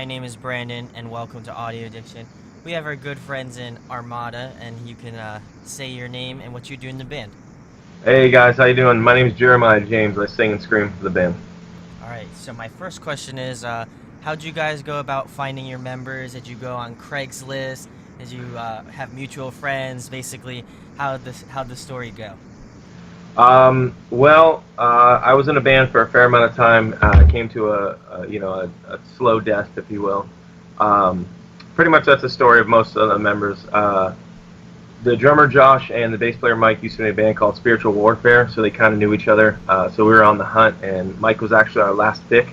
my name is Brandon, and welcome to Audio Addiction. We have our good friends in Armada, and you can say your name and what you do in the band. Hey guys, how you doing? My name is Jeremiah James. I sing and scream for the band. All right, so my first question is, how'd you guys go about finding your members? Did you go on Craigslist? Did you have mutual friends? Basically, how'd the story go? I was in a band for a fair amount of time. I came to a slow death, if you will. Um, Pretty much that's the story of most of the members. The drummer Josh and the bass player Mike used to be in a band called Spiritual Warfare, so they kind of knew each other. So we were on the hunt, and Mike was actually our last pick.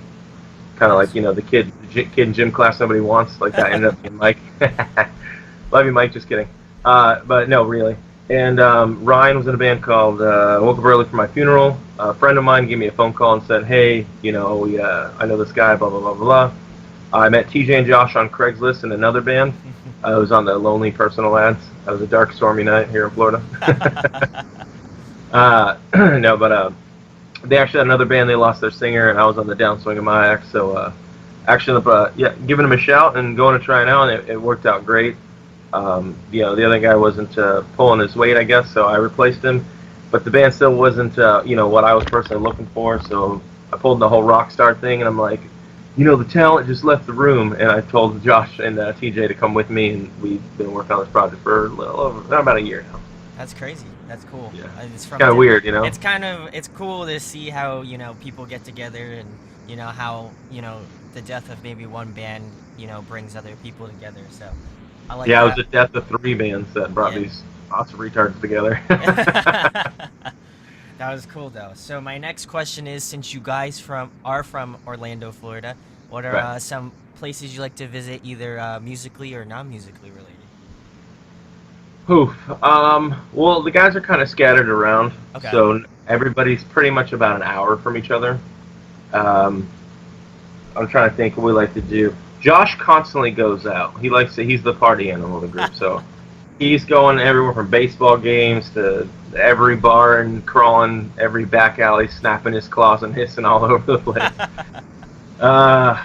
Kind of like Nice. the kid in gym class nobody wants. Like that ended up being Mike. Love you, Mike. Just kidding. But no, really. And Ryan was in a band called Woke Up Early for My Funeral. A friend of mine gave me a phone call and said, "Hey, I know this guy. Blah blah blah blah." I met TJ and Josh on Craigslist in another band. I was on the Lonely Personal Ads. It was a dark, stormy night here in Florida. No, but they actually had another band. They lost their singer, and I was on the downswing of my act. So actually, giving them a shout and going to try it out, and it worked out great. The other guy wasn't pulling his weight, I guess, so I replaced him. But the band still wasn't, what I was personally looking for. So I pulled the whole rock star thing, and I'm like, the talent just left the room. And I told Josh and TJ to come with me, and we've been working on this project for a little over about a year now. That's crazy. That's cool. Yeah, It's it's from kind of weird, you know. it's cool to see how people get together, and how the death of maybe one band brings other people together. So I like Yeah, it was that. the death of three bands that brought Yeah. these lots of retards together. That was cool though. So my next question is, since you guys are from Orlando, Florida, what are Right. some places you like to visit, either musically or non-musically related? Poof. Well, the guys are kind of scattered around, Okay. so everybody's pretty much about an hour from each other. Um, I'm trying to think what we like to do. Josh constantly goes out. He's the party animal of the group, so he's going everywhere from baseball games to every bar and crawling every back alley, snapping his claws and hissing all over the place. Uh,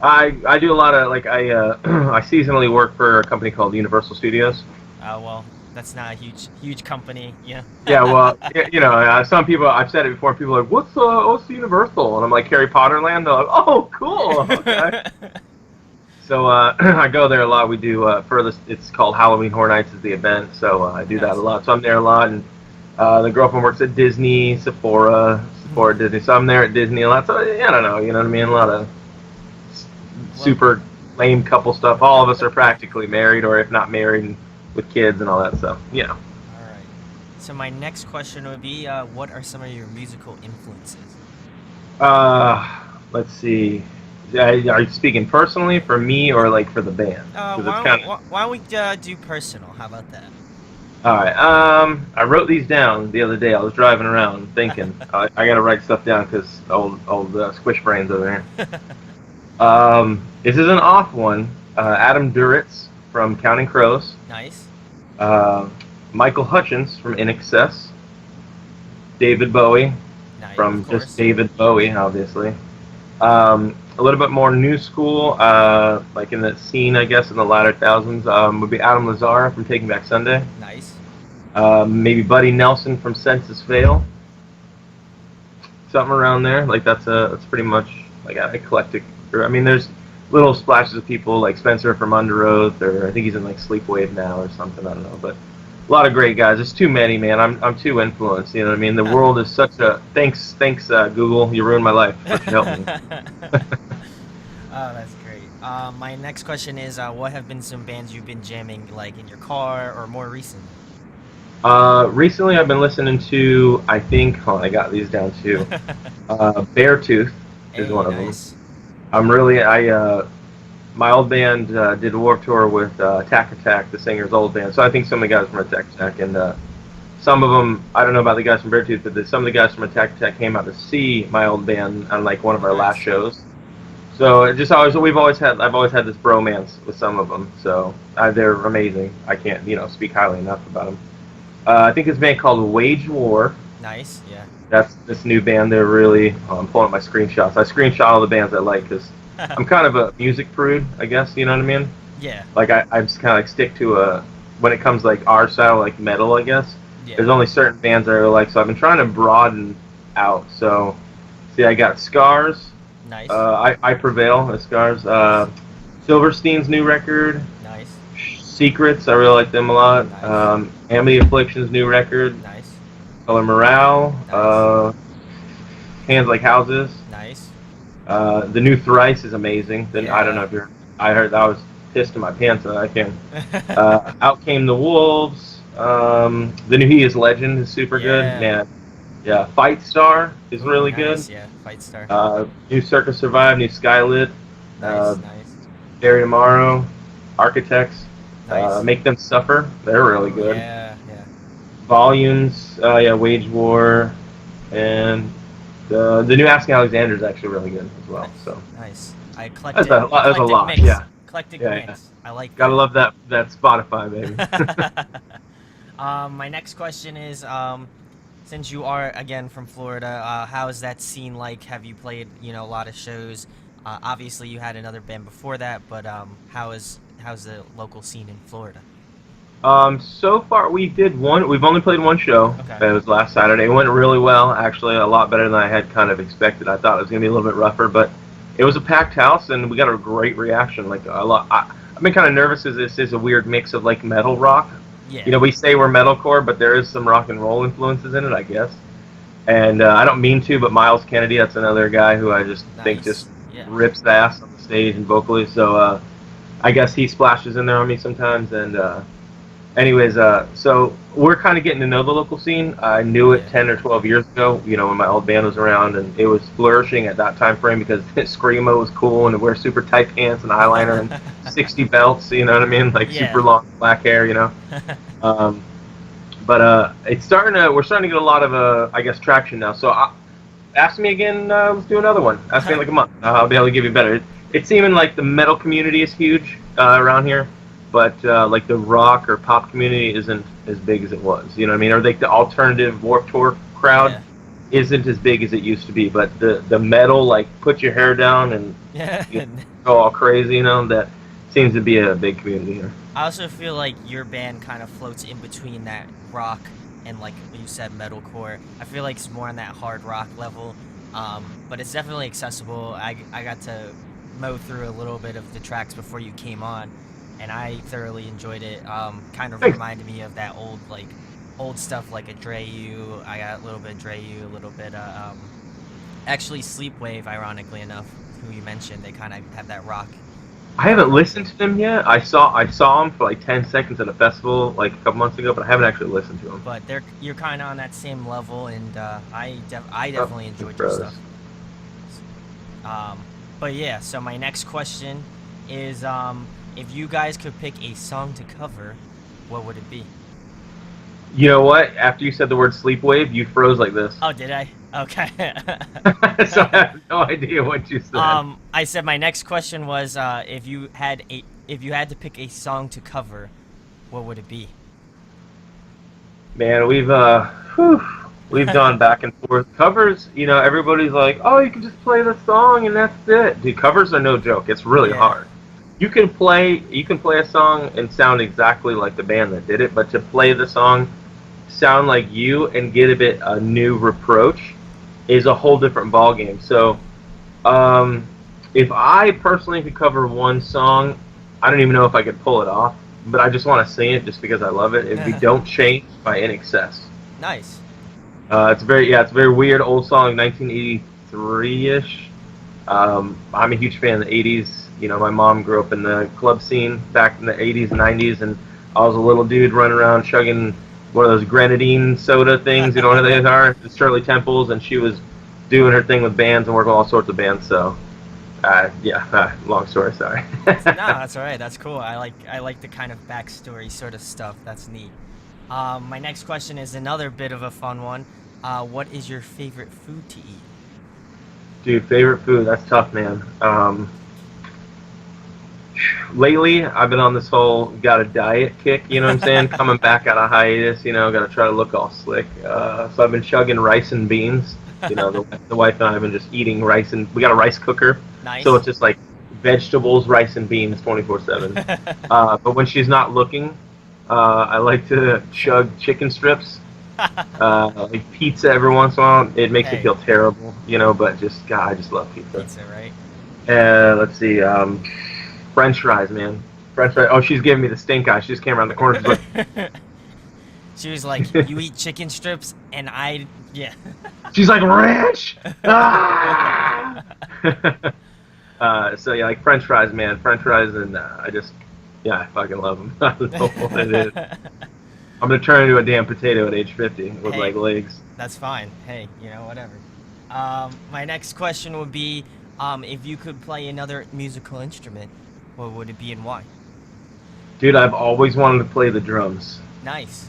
I do a lot of I seasonally work for a company called Universal Studios. Well, that's not a huge company. Yeah. Yeah, well, some people, I've said it before. People are like, what's the Universal? And I'm like, Harry Potter Land. They're like, oh, cool. Okay. So I go there a lot. We do furthest. It's called Halloween Horror Nights is the event. So I do that a Nice. lot. So I'm there a lot, and the girlfriend works at Disney, Sephora Disney. So I'm there at Disney a lot. So yeah, I don't know. You know what I mean? A lot of Well, super lame couple stuff. All of us are practically married, or if not married, and with kids and all that stuff. all right. So my next question would be, what are some of your musical influences? Let's see. Are you speaking personally for me or like for the band? Because it's kind of Why don't we do personal? How about all right. I wrote these down the other day. I was driving around thinking. I got to write stuff down because old squish brains over here. that? This is an off one. Adam Duritz from Counting Crows. Nice. Uh, Michael Hutchins from In Excess. David Bowie Nice, from of just course. David Bowie, obviously. A little bit more new school, like in the scene, I guess, in the latter thousands, would be Adam Lazara from Taking Back Sunday. Nice. Maybe Buddy Nelson from Census Fail. Something around there. Like that's pretty much like an eclectic. I mean, there's little splashes of people like Spencer from Under Oath, or I think he's in like Sleepwave now or something. I don't know, but a lot of great guys. There's too many, man. I'm too influenced. You know what I mean? The world is such a thanks Google. You ruined my life. But you helped me. Oh, that's great. My next question is, what have been some bands you've been jamming, like in your car or more recently? Recently, I've been listening to, I think, hold on, I got these down too. Beartooth is Hey, one of them. nice. My old band did a Warped Tour with Attack Attack, the singer's old band. So I think some of the guys from Attack Attack, and some of them, I don't know about the guys from Beartooth, but some of the guys from Attack Attack came out to see my old band on like one of Oh, our last nice. shows. So I've always had this bromance with some of them. So they're amazing. I can't, speak highly enough about them. I think it's a band called Wage War. Nice. Yeah. That's this new band. They're really. Oh, I'm pulling up my screenshots. I screenshot all the bands I like because I'm kind of a music prude, I guess. You know what I mean? Yeah. Like I just kind of like stick to when it comes like our style, like metal, I guess. Yeah. There's only certain bands that I really like, so I've been trying to broaden out. So, see, I got Scars. Nice. I Prevail, the Scars. Nice. Silverstein's new record. Nice. Secrets, I really like them a lot. Nice. Amity Affliction's new record. Nice. Color Morale. Nice. Hands Like Houses. Nice. The new Thrice is amazing. Then I don't know Yeah. if you're. I heard I was pissed in my pants that I can. Out Came the Wolves. The new He Is Legend is super good. Yeah. Man, yeah. Fight Star is Ooh, really nice. good. Yeah. Fight Star. New Circus Survive. New Skylit. Nice. Nice. Day Tomorrow. Architects. Nice. Make Them Suffer. They're really Ooh, good. Yeah. Yeah. Volumes. Yeah. Wage War. And the new Asking Alexander is actually really good as well. Nice. So Nice. that's a lot. Mix. Yeah. Eclectic Yeah, mix. I like Gotta that. love that Spotify, baby. My next question is, since you are again from Florida, how is that scene like? Have you played, a lot of shows? Obviously, you had another band before that, but how's the local scene in Florida? So far we did one. We've only played one show. Okay. It was last Saturday. It went really well, actually, a lot better than I had kind of expected. I thought it was gonna be a little bit rougher, but it was a packed house, and we got a great reaction. Like a lot. I've been kind of nervous as this is a weird mix of like metal rock. Yeah. We say we're metalcore, but there is some rock and roll influences in it, I guess. And I don't mean to, but Miles Kennedy, that's another guy who I just think Nice. just Yeah. rips the ass on the stage and vocally. So I guess he splashes in there on me sometimes. And anyways, so we're kind of getting to know the local scene. I knew it Yeah. 10 or 12 years ago, when my old band was around, and it was flourishing at that time frame because Screamo was cool and to wear super tight pants and eyeliner and 60 belts, you know what I mean? Like Yeah. super long black hair. But we're starting to get a lot of, I guess, traction now. So ask me again, let's do another one. Ask me in like a month. I'll be able to give you better. It's seeming like the metal community is huge around here, but like the rock or pop community isn't as big as it was. You know what I mean? Or like the alternative Warped Tour crowd Yeah. isn't as big as it used to be. But the metal, like put your hair down and Yeah. go all crazy, that seems to be a big community here. I also feel like your band kind of floats in between that rock and, like you said, metalcore. I feel like it's more on that hard rock level, but it's definitely accessible. I got to mow through a little bit of the tracks before you came on, and I thoroughly enjoyed it. Kind of Thanks. reminded me of that old stuff like a Dreyu. I got a little bit of Dreyu, a little bit of actually Sleepwave. Ironically enough, who you mentioned, they kind of have that rock. I haven't listened to them yet. I saw them for like 10 seconds at a festival like a couple months ago, but I haven't actually listened to them. But you're kind of on that same level, and I definitely enjoyed your Bros. stuff. But yeah, so my next question is, if you guys could pick a song to cover, what would it be? You know what? After you said the word sleepwave, you froze like this. Oh, did I? Okay. So I have no idea what you said. I said my next question was, if you had to pick a song to cover, what would it be? Man, we've gone back and forth. Covers, everybody's like, oh, you can just play the song and that's it. Dude, covers are no joke. It's really Yeah. hard. You can play a song and sound exactly like the band that did it, but to play the song, sound like you and get a new reproach is a whole different ballgame. So, if I personally could cover one song, I don't even know if I could pull it off, but I just want to sing it just because I love it. It'd be "Don't Change" by In Excess. Nice. It's a very weird old song, 1983-ish. I'm a huge fan of the 80s. My mom grew up in the club scene back in the 80s and 90s, and I was a little dude running around chugging one of those grenadine soda things, what they are, the Shirley Temples, and she was doing her thing with bands and working with all sorts of bands. So, long story, sorry. No, that's all right. That's cool. I like the kind of backstory sort of stuff. That's neat. My next question is another bit of a fun one. What is your favorite food to eat? Dude, favorite food? That's tough, man. Lately, I've been on this whole got a diet kick, you know what I'm saying? Coming back out of hiatus, got to try to look all slick. So I've been chugging rice and beans. The wife and I have been just eating rice, and we got a rice cooker. Nice. So it's just like vegetables, rice, and beans 24/7. But when she's not looking, I like to chug chicken strips, like pizza every once in a while. It makes me Hey, feel terrible, but just God, I just love pizza. pizza, right? Let's see, French fries, man. French fries. Oh, she's giving me the stink eye. She just came around the corner. She's like, She was like, "You eat chicken strips," and yeah. she's like ranch. Ah! So yeah, like French fries, man. French fries, and I fucking love them. I don't know what it is. I'm gonna turn into a damn potato at age 50 with Hey. like legs. That's fine. Hey, whatever. My next question would be, if you could play another musical instrument, what would it be and why? Dude, I've always wanted to play the drums. Nice.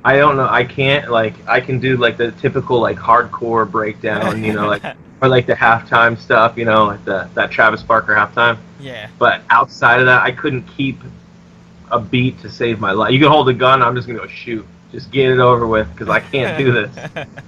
I don't know. I can't I can do like the typical like hardcore breakdown, like or like the halftime stuff, like that Travis Barker halftime. Yeah. But outside of that, I couldn't keep a beat to save my life. You can hold a gun, I'm just gonna go shoot. Just get it over with because I can't do this.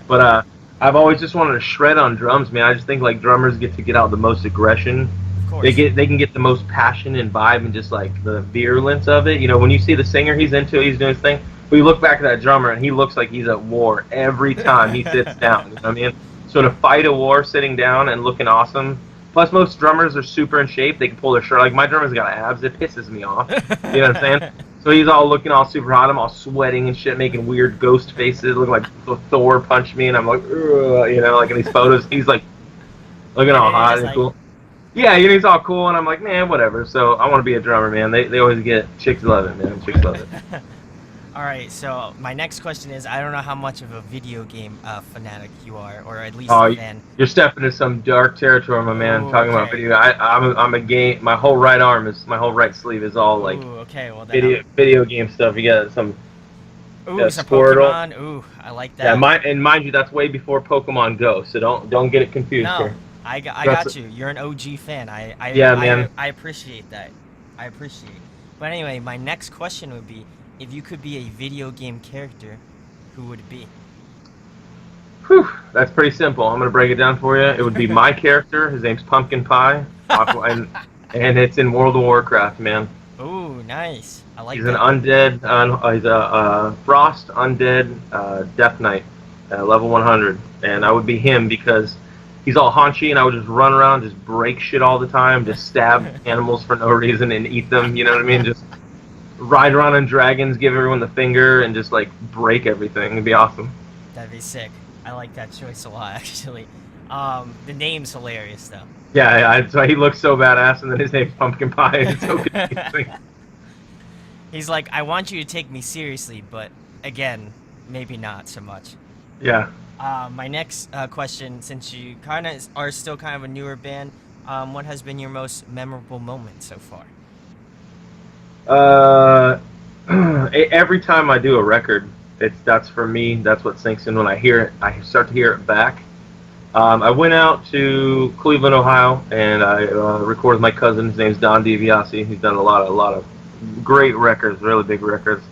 But I've always just wanted to shred on drums, man. I just think like drummers get out the most aggression. Of course. They can get the most passion and vibe and just like the virulence of it. When you see the singer, he's into it, he's doing his thing. But you look back at that drummer and he looks like he's at war every time he sits down. You know what I mean? So to fight a war sitting down and looking awesome. Plus, most drummers are super in shape. They can pull their shirt. Like my drummer's got abs. It pisses me off. You know what I'm saying? So he's all looking all super hot. I'm all sweating and shit, making weird ghost faces, looking like Thor punched me, and I'm like, like in these photos, he's like looking all hot and cool. Yeah, he's all cool, and I'm like, man, whatever. So I want to be a drummer, man. They always get chicks love it, man. Chicks love it. All right, so my next question is, I don't know how much of a video game fanatic you are, or at least a fan. You're stepping into some dark territory, my man. Ooh, talking about video. I'm a game. My whole right sleeve is all like video game stuff. You got some. Some Pokemon. Ooh, I like that. Yeah, and mind you, that's way before Pokemon Go. So don't get it confused No, here. I got you. You're an OG fan. Man. I appreciate that. I appreciate it. But anyway, my next question would be, if you could be a video game character, who would it be? Whew, that's pretty simple. I'm going to break it down for you. It would be my character. His name's Pumpkin Pie. and it's in World of Warcraft, man. Ooh, nice. I like He's that. An undead, he's a Frost Undead Death Knight, level 100. And I would be him because he's all haunchy, and I would just run around, just break shit all the time, just stab animals for no reason and eat them, you know what I mean? Just ride around on dragons, give everyone the finger, and just like break everything. It'd be awesome. That'd be sick. I like that choice a lot, actually. The name's hilarious, though. Yeah, so he looks so badass, and then his name's Pumpkin Pie. It's so confusing. He's like, I want you to take me seriously, but again, maybe not so much. Yeah. My next question, since you kind of are still kind of a newer band, what has been your most memorable moment so far? Every time I do a record, that's for me. That's what sinks in when I hear it. I start to hear it back. I went out to Cleveland, Ohio, and I recorded with my cousin. His name's Don DiBiase. He's done a lot of great records, really big records.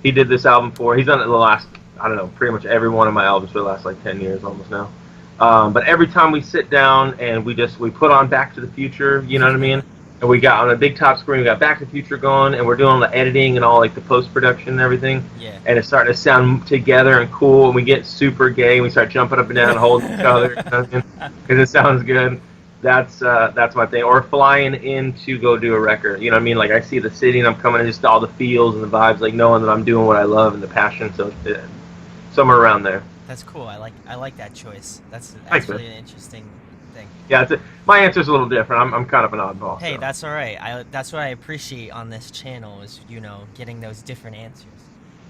He did this album he's done it the last, I don't know, pretty much every one of my albums for the last like 10 years almost now. But every time we sit down and we put on Back to the Future, you know what I mean? And we got on a big top screen, we got Back to the Future going, and we're doing the editing and all like the post-production and everything. Yeah. And it's starting to sound together and cool, and we get super gay, and we start jumping up and down and holding each other, because it sounds good. That's my thing. Or flying in to go do a record, you know what I mean? Like I see the city and I'm coming and just all the feels and the vibes, like knowing that I'm doing what I love and the passion. So somewhere around there. That's cool. I like that choice. That's really an interesting thing. Yeah, my answer's a little different. I'm kind of an oddball. Hey, so. that's all right. That's what I appreciate on this channel is getting those different answers.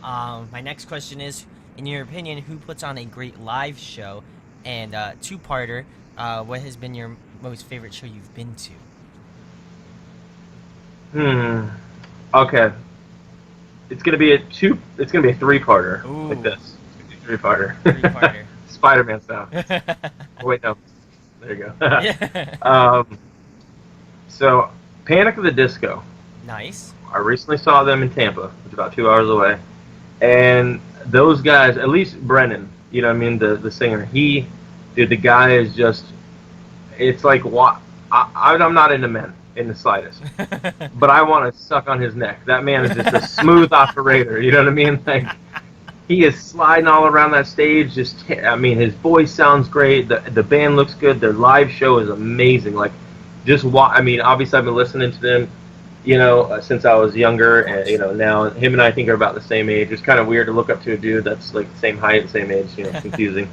My next question is, in your opinion, who puts on a great live show? And two-parter, what has been your most favorite show you've been to? Okay. It's gonna be a three-parter. Ooh. Like this. Three-parter. Three-parter. Spider-Man style. Wait, no. There you go. Yeah. So, Panic at the Disco. Nice. I recently saw them in Tampa, which is about 2 hours away. And those guys, at least Brennan, you know what I mean, the singer, the guy is just, it's like I'm not into men in the slightest, but I want to suck on his neck. That man is just a smooth operator. You know what I mean? Like, he is sliding all around that stage. I mean, his voice sounds great. The band looks good. Their live show is amazing. Like, I mean, obviously I've been listening to them, since I was younger, and now him and I think are about the same age. It's kind of weird to look up to a dude that's like the same height, same age. Confusing.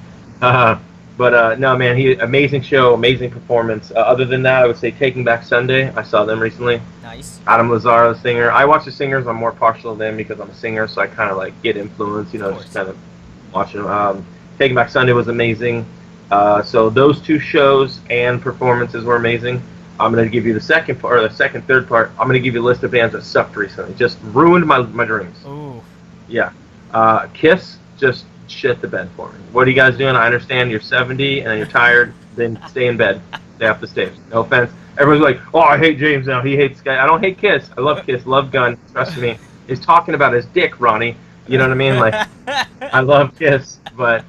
But no, man, amazing show, amazing performance. Other than that, I would say Taking Back Sunday. I saw them recently. Nice. Adam Lazaro, the singer. I watch the singers. I'm more partial to them because I'm a singer, so I kind of like get influenced. Just kind of watching them. Taking Back Sunday was amazing. So those two shows and performances were amazing. I'm going to give you the second part, or the second, third part. I'm going to give you a list of bands that sucked recently. Just ruined my dreams. Ooh. Yeah. Kiss just shit the bed for me. What are you guys doing? I understand you're 70 and you're tired. Then stay in bed. Stay off the stage. No offense. Everyone's like, oh, I hate James now. He hates Sky. I don't hate Kiss. I love Kiss. Love Gun. Trust me. He's talking about his dick, Ronnie. You know what I mean? Like, I love Kiss, but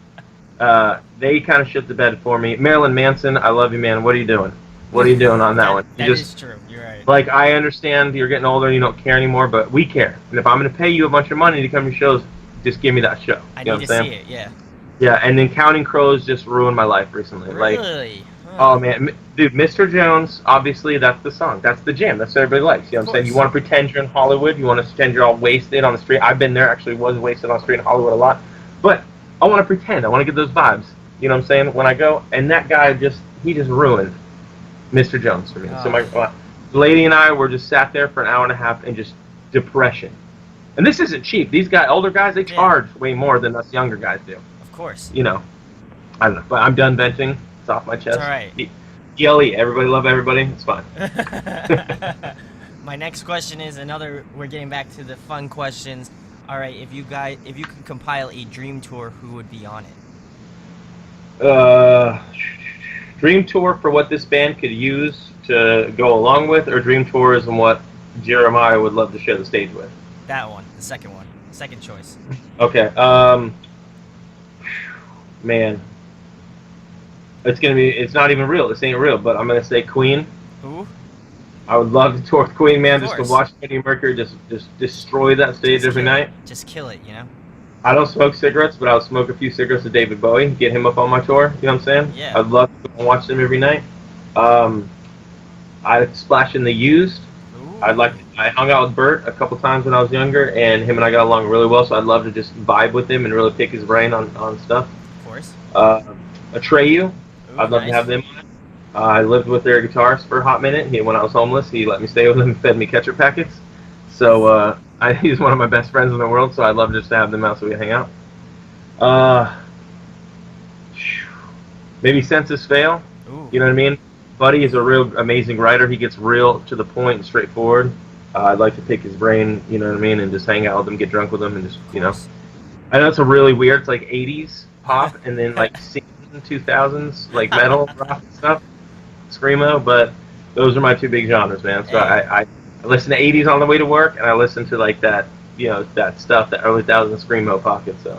they kind of shit the bed for me. Marilyn Manson, I love you, man. What are you doing? What are you doing on that one? That is true. You're right. Like, I understand you're getting older and you don't care anymore, but we care. And if I'm going to pay you a bunch of money to come to shows, just give me that show. I need to see it, yeah. Yeah, and then Counting Crows just ruined my life recently. Really? Like, oh, man. Dude, Mr. Jones, obviously, that's the song. That's the jam. That's what everybody likes. You know what I'm saying? You want to pretend you're in Hollywood. You want to pretend you're all wasted on the street. I've been there. Actually was wasted on the street in Hollywood a lot. But I want to pretend. I want to get those vibes. You know what I'm saying? When I go, and that guy he just ruined Mr. Jones for me. So my lady and I were just sat there for an hour and a half in just depression. And this isn't cheap. These older guys, they charge way more than us younger guys do. Of course. I don't know. But I'm done venting. It's off my chest. It's all right. ELE, everybody love everybody. It's fine. My next question is we're getting back to the fun questions. All right, if you could compile a dream tour, who would be on it? Dream tour for what this band could use to go along with, or dream tours and what Jerimiah would love to share the stage with? That one, the second one, second choice. Okay. Man, it's not even real. This ain't real, but I'm gonna say Queen. Who? I would love to tour with Queen, man, just to course. watch Freddie Mercury just destroy that stage every night. Just kill it, I don't smoke cigarettes, but I'll smoke a few cigarettes with David Bowie, get him up on my tour, you know what I'm saying? Yeah. I'd love to watch them every night. I'd splash in the Used. Ooh. I hung out with Bert a couple times when I was younger, and him and I got along really well, so I'd love to just vibe with him and really pick his brain on stuff. Of course. Atreyu, I'd love nice. to have them on it. I lived with their guitarist for a hot minute. When I was homeless, he let me stay with him and fed me ketchup packets. So he's one of my best friends in the world, so I'd love just to have them out so we hang out. Maybe Census Fail. Ooh. You know what I mean? Buddy is a real amazing writer. He gets real to the point and straightforward. I'd like to pick his brain, you know what I mean, and just hang out with him, get drunk with him, and just, I know it's a really weird, it's like 80s pop, and then like 2000s, like metal, rock and stuff, screamo, but those are my two big genres, man. So I listen to 80s on the way to work, and I listen to like that, that stuff, that early 2000s screamo pocket, so.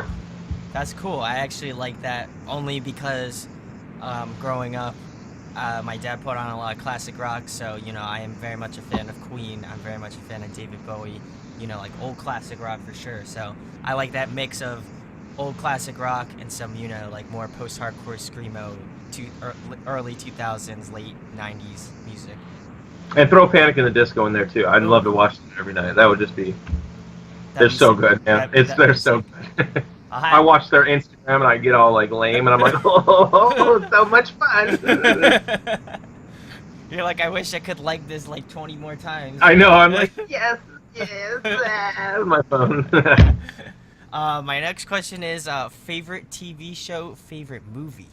That's cool. I actually like that only because growing up, my dad put on a lot of classic rock, so, I am very much a fan of Queen. I'm very much a fan of David Bowie, like old classic rock for sure. So I like that mix of old classic rock and some, like more post-hardcore screamo, early 2000s, late 90s music. And throw Panic in the Disco in there, too. I'd love to watch them every night. That would just be... They're so good, man. They're so good. I watch their Instagram and I get all like lame and I'm like, oh, so much fun. You're like, I wish I could like this like 20 more times. I know. I'm like, yes, my phone. My next question is favorite TV show, favorite movie.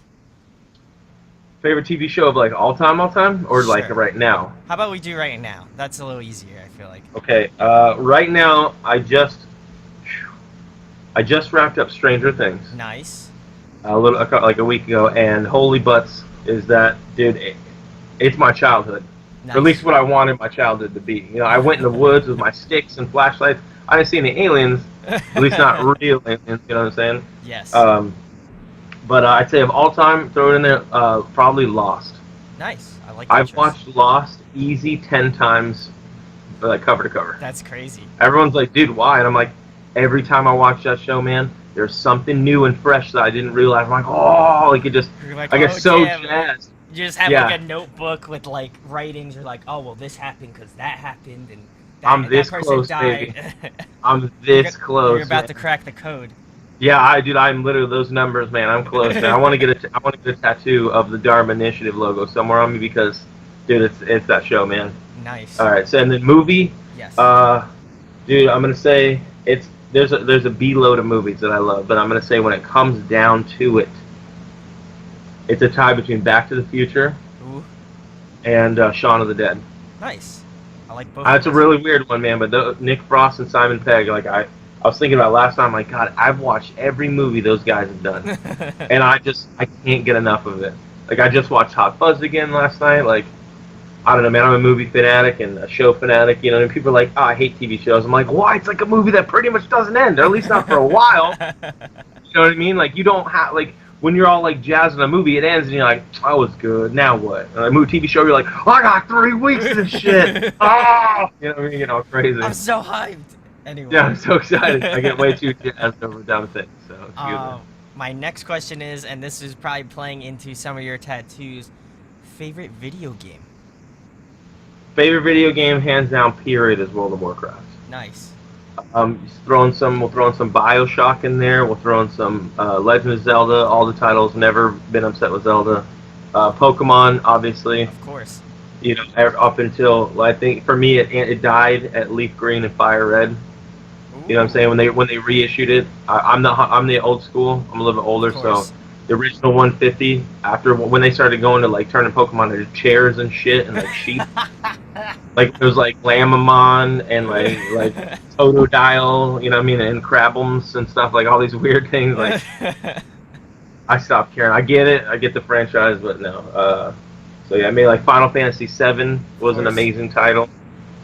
Favorite TV show of like all time, or sure. Like right now? How about we do right now? That's a little easier, I feel like. Okay. Right now, I just wrapped up Stranger Things. Nice. Like a week ago, and holy butts is that, dude, it's my childhood. Nice. Or at least what I wanted my childhood to be. I went in the woods with my sticks and flashlights. I didn't see any aliens, at least not real aliens, you know what I'm saying? Yes. But I'd say of all time, throw it in there, probably Lost. Nice. I like that I've choice. watched Lost easy 10 times, like cover to cover. That's crazy. Everyone's like, dude, why? And I'm like, every time I watch that show, man, there's something new and fresh that I didn't realize. I'm like, oh, like it just, You're like, I get oh so damn. jazzed. You just have like Yeah, a notebook with like writings. You're like, oh well, this happened because that happened, and I'm that this person close, baby. died. I'm you're this go- you're close, about man. to crack the code. Yeah, dude, I'm literally those numbers, man. I'm close, man. I want to get a tattoo of the Dharma Initiative logo somewhere on me because, dude, it's that show, man. Nice. All right, so and then movie, Yes. uh, dude, I'm gonna say it's there's a B load of movies that I love, but I'm gonna say when it comes down to it, it's a tie between Back to the Future Ooh. and Shaun of the Dead. Nice. I like both of It's a those. really weird one, man. But Nick Frost and Simon Pegg, like I was thinking about last time. Like, God, I've watched every movie those guys have done, and I can't get enough of it. Like, I just watched Hot Fuzz again last night. Like, I don't know, man. I'm a movie fanatic and a show fanatic. You know, and people are like, oh, I hate TV shows. I'm like, why? It's like a movie that pretty much doesn't end, or at least not for a while. You know what I mean? Like, you don't have like when you're all like jazzed in a movie, it ends and you're like, oh, it was good. Now what? And a movie TV show, you're like, oh, I got 3 weeks of this shit. Oh, you know what I mean? You know, crazy. I'm so hyped. Anyway. Yeah, I'm so excited. I get way too jazzed over dumb things. So excuse me. My next question is, and this is probably playing into some of your tattoos, favorite video game? Favorite video game, hands down, period, is World of Warcraft. Nice. We'll throw in some BioShock in there. We'll throw in some Legend of Zelda. All the titles. Never been upset with Zelda. Pokemon, obviously. Of course. You know, up until I think for me it died at Leaf Green and Fire Red. Ooh. You know what I'm saying? When they reissued it, I'm the old school. I'm a little bit older, so the original 150. After when they started going to like turning Pokemon into chairs and shit and like sheep, like there was like Lamamon and like Totodile, you know what I mean, and Crabums and stuff, like all these weird things. Like I stopped caring. I get it. I get the franchise, but no. So yeah, I mean, like Final Fantasy VII was an amazing title.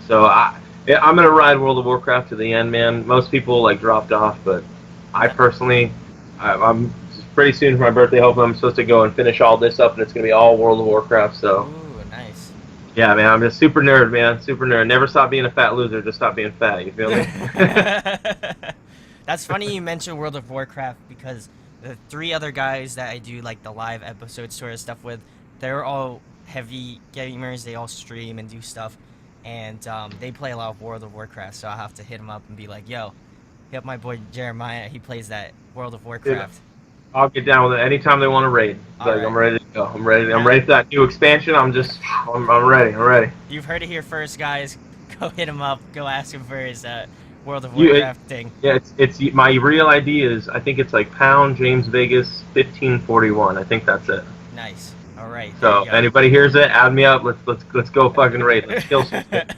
So I'm gonna ride World of Warcraft to the end, man. Most people like dropped off, but I personally, I'm pretty soon for my birthday. Hopefully, I'm supposed to go and finish all this up, and it's gonna be all World of Warcraft. So Ooh, nice. yeah, man, I'm just super nerd, man. Super nerd. Never stop being a fat loser. Just stop being fat. You feel me? That's funny you mentioned World of Warcraft because the 3 other guys that I do like the live episode sort of stuff with, they're all heavy gamers. They all stream and do stuff, and they play a lot of World of Warcraft. So I have to hit them up and be like, "Yo, hit up my boy Jerimiah. He plays that World of Warcraft." I'll get down with it anytime they want to raid. Like, right. I'm ready to go. I'm ready for that new expansion. I'm ready. I'm ready. You've heard it here first, guys. Go hit him up. Go ask him for his World of Warcraft thing. Yeah, it's my real ID is I think it's like pound James Vegas 1541. I think that's it. Nice. All right. So anybody hears it, add me up. Let's go fucking raid. Let's kill some shit.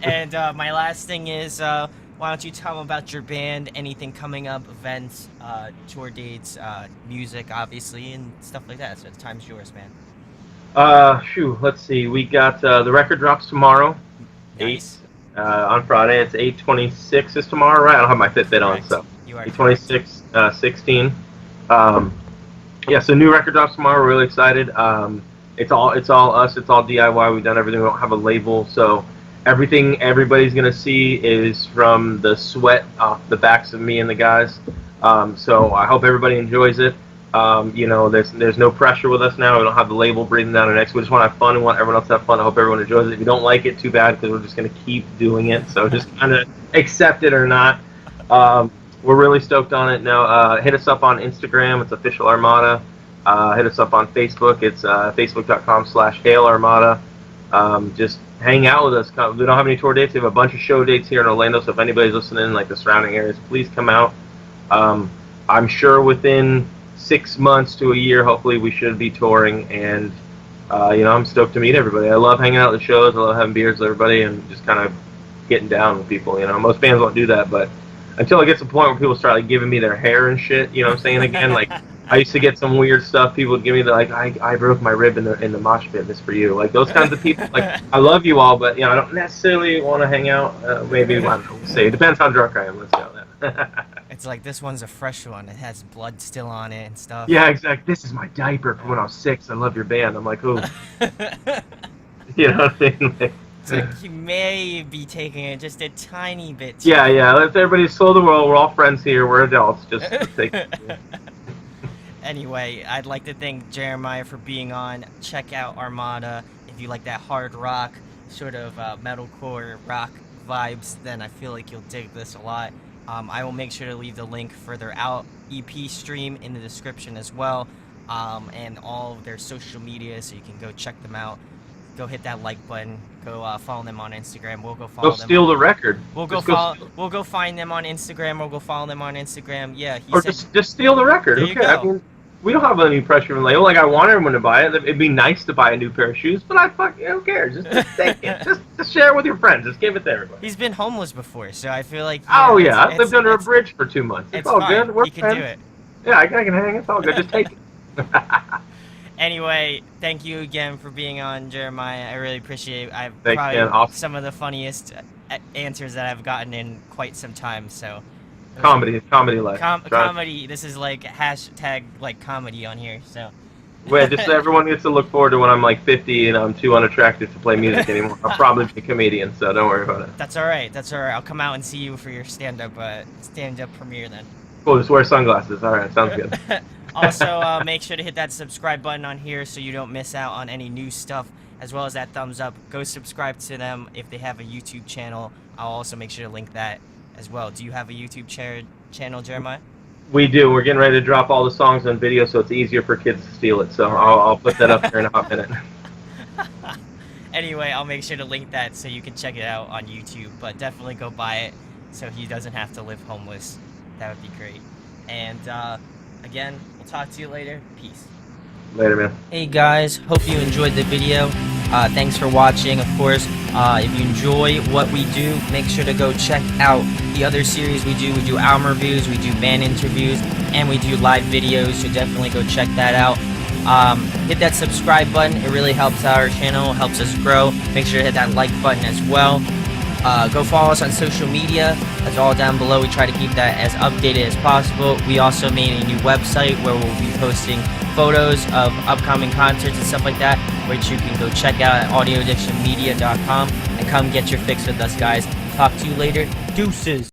And my last thing is, why don't you tell them about your band, anything coming up, events, tour dates, music, obviously, and stuff like that. So the time's yours, man. Let's see. We got the record drops tomorrow. Nice. On Friday. It's 8:26 is tomorrow, right? I don't have my Fitbit on, so you are 8:26, 16. Yeah, so new record drops tomorrow. We're really excited. It's all us. It's all DIY. We've done everything. We don't have a label, so everything everybody's gonna see is from the sweat off the backs of me and the guys. So I hope everybody enjoys it. You know, there's no pressure with us now. We don't have the label breathing down our necks. We just want to have fun and want everyone else to have fun. I hope everyone enjoys it. If you don't like it, too bad, because we're just gonna keep doing it. So just kind of accept it or not. We're really stoked on it. Now, hit us up on Instagram. It's official Armada. Hit us up on Facebook. It's facebook.com/Hail Armada. Just hang out with us. We don't have any tour dates. We have a bunch of show dates here in Orlando. So if anybody's listening in like the surrounding areas, please come out. I'm sure within 6 months to a year, hopefully we should be touring. And you know, I'm stoked to meet everybody. I love hanging out at the shows. I love having beers with everybody and just kind of getting down with people. You know, most bands won't do that, but until it gets to the point where people start like giving me their hair and shit, you know what I'm saying? Again, like I used to get some weird stuff. People would give me the like, I broke my rib in the mosh pit. This for you, like those kinds of people. Like I love you all, but you know I don't necessarily want to hang out. Maybe we'll see. It depends how drunk I am. Let's go. It's like this one's a fresh one. It has blood still on it and stuff. Yeah, exactly. This is my diaper from when I was 6. I love your band. I'm like, ooh. You know what I mean? Like, It's like you may be taking it just a tiny bit. yeah. Let's everybody slow the roll. We're all friends here. We're adults. Just take it. Anyway, I'd like to thank Jeremiah for being on. Check out Armada. If you like that hard rock, sort of metalcore rock vibes, then I feel like you'll dig this a lot. I will make sure to leave the link for their out EP stream in the description as well, and all of their social media, so you can go check them out. Go hit that like button. Go follow them on Instagram. We'll go follow them. Go steal the record. We'll go follow. We'll go find them on Instagram. We'll go follow them on Instagram. Yeah. Or just steal the record. There Okay. you go. I mean, we don't have any pressure from label. Like, I want everyone to buy it. It'd be nice to buy a new pair of shoes, but who cares? Just take it. Just share it with your friends. Just give it to everybody. He's been homeless before, so I feel like. Oh yeah, I lived under a bridge for 2 months. It's all fine. good. We're You can friends. do it. Yeah, I can hang. It's all good. Just take it. Anyway, thank you again for being on, Jeremiah. I really appreciate it. I've Thanks, probably man. Awesome. some of the funniest answers that I've gotten in quite some time. So Comedy life. comedy. This is like hashtag like comedy on here. So Well, just so everyone gets to look forward to when I'm like 50 and I'm too unattractive to play music anymore. I'll probably be a comedian, so don't worry about it. that's all right. That's all right. I'll come out and see you for your stand-up premiere then. Cool. Just wear sunglasses. All right, sounds good. Also, make sure to hit that subscribe button on here so you don't miss out on any new stuff, as well as that thumbs up. Go subscribe to them if they have a YouTube channel. I'll also make sure to link that as well. Do you have a YouTube channel, Jeremiah? We do. We're getting ready to drop all the songs on video, so it's easier for kids to steal it. So I'll put that up there in a hot minute. Anyway, I'll make sure to link that so you can check it out on YouTube. But definitely go buy it so he doesn't have to live homeless. That would be great. And again, we'll talk to you later. Peace. Later, man. Hey guys, hope you enjoyed the video. Thanks for watching. Of course, if you enjoy what we do, make sure to go check out the other series we do. We do album reviews, we do band interviews, and we do live videos, so definitely go check that out. Hit that subscribe button. It really helps out our channel, helps us grow. Make sure to hit that like button as well. Go follow us on social media. That's all down below. We try to keep that as updated as possible. We also made a new website where we'll be posting photos of upcoming concerts and stuff like that, which you can go check out at audioaddictionmedia.com and come get your fix with us, guys. Talk to you later. Deuces.